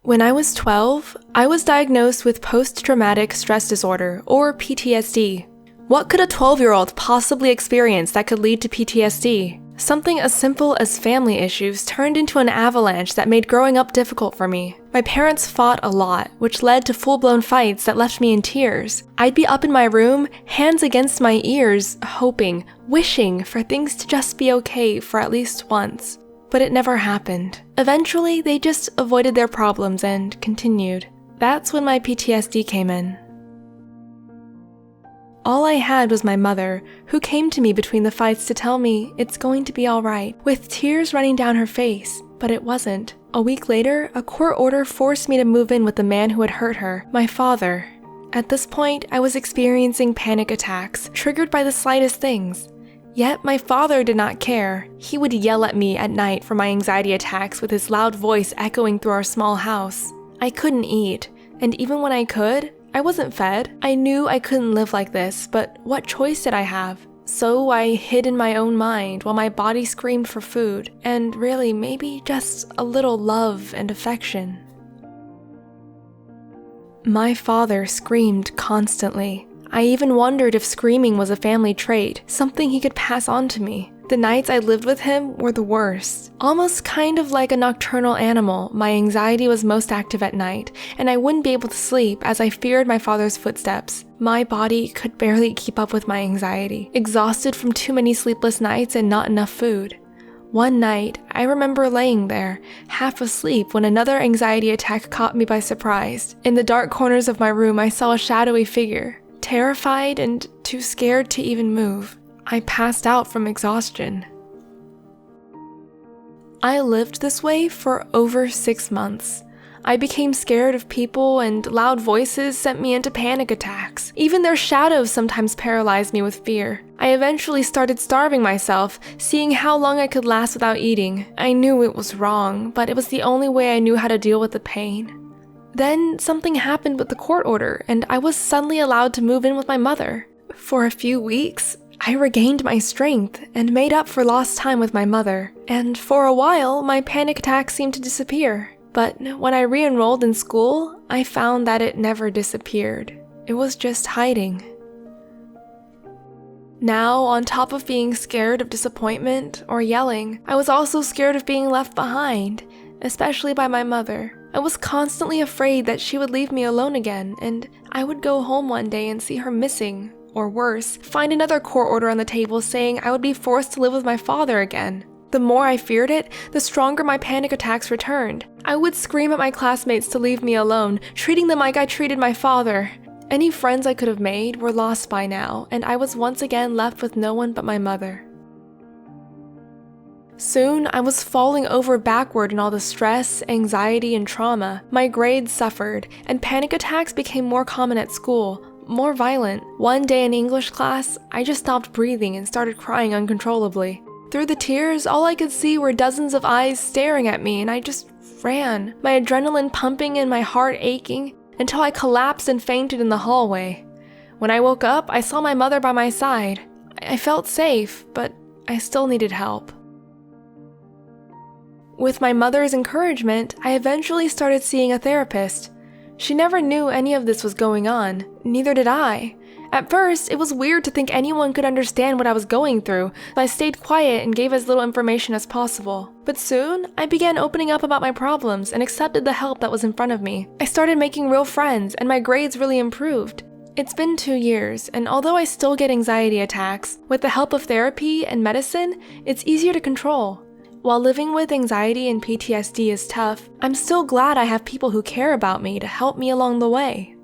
When I was 12, I was diagnosed with post-traumatic stress disorder, or PTSD. What could a 12-year-old possibly experience that could lead to PTSD? Something as simple as family issues turned into an avalanche that made growing up difficult for me. My parents fought a lot, which led to full-blown fights that left me in tears. I'd be up in my room, hands against my ears, hoping, wishing for things to just be okay for at least once. But it never happened. Eventually, they just avoided their problems and continued. That's when my PTSD came in. All I had was my mother, who came to me between the fights to tell me it's going to be alright, with tears running down her face. But it wasn't. A week later, a court order forced me to move in with the man who had hurt her, my father. At this point, I was experiencing panic attacks, triggered by the slightest things. Yet my father did not care. He would yell at me at night for my anxiety attacks with his loud voice echoing through our small house. I couldn't eat, and even when I could, I wasn't fed. I knew I couldn't live like this, but what choice did I have? So I hid in my own mind while my body screamed for food, and really maybe just a little love and affection. My father screamed constantly. I even wondered if screaming was a family trait, something he could pass on to me. The nights I lived with him were the worst. Almost kind of like a nocturnal animal, my anxiety was most active at night, and I wouldn't be able to sleep as I feared my father's footsteps. My body could barely keep up with my anxiety, exhausted from too many sleepless nights and not enough food. One night, I remember laying there, half asleep, when another anxiety attack caught me by surprise. In the dark corners of my room, I saw a shadowy figure. Terrified and too scared to even move, I passed out from exhaustion. I lived this way for over 6 months. I became scared of people, and loud voices sent me into panic attacks. Even their shadows sometimes paralyzed me with fear. I eventually started starving myself, seeing how long I could last without eating. I knew it was wrong, but it was the only way I knew how to deal with the pain. Then something happened with the court order, and I was suddenly allowed to move in with my mother. For a few weeks, I regained my strength and made up for lost time with my mother. And for a while, my panic attacks seemed to disappear. But when I re-enrolled in school, I found that it never disappeared. It was just hiding. Now, on top of being scared of disappointment or yelling, I was also scared of being left behind, especially by my mother. I was constantly afraid that she would leave me alone again, and I would go home one day and see her missing, or worse, find another court order on the table saying I would be forced to live with my father again. The more I feared it, the stronger my panic attacks returned. I would scream at my classmates to leave me alone, treating them like I treated my father. Any friends I could have made were lost by now, and I was once again left with no one but my mother. Soon, I was falling over backward in all the stress, anxiety, and trauma. My grades suffered, and panic attacks became more common at school, more violent. One day in English class, I just stopped breathing and started crying uncontrollably. Through the tears, all I could see were dozens of eyes staring at me, and I just ran, my adrenaline pumping and my heart aching, until I collapsed and fainted in the hallway. When I woke up, I saw my mother by my side. I felt safe, but I still needed help. With my mother's encouragement, I eventually started seeing a therapist. She never knew any of this was going on, neither did I. At first, it was weird to think anyone could understand what I was going through, so I stayed quiet and gave as little information as possible. But soon, I began opening up about my problems and accepted the help that was in front of me. I started making real friends, and my grades really improved. It's been 2 years, and although I still get anxiety attacks, with the help of therapy and medicine, it's easier to control. While living with anxiety and PTSD is tough, I'm still glad I have people who care about me to help me along the way.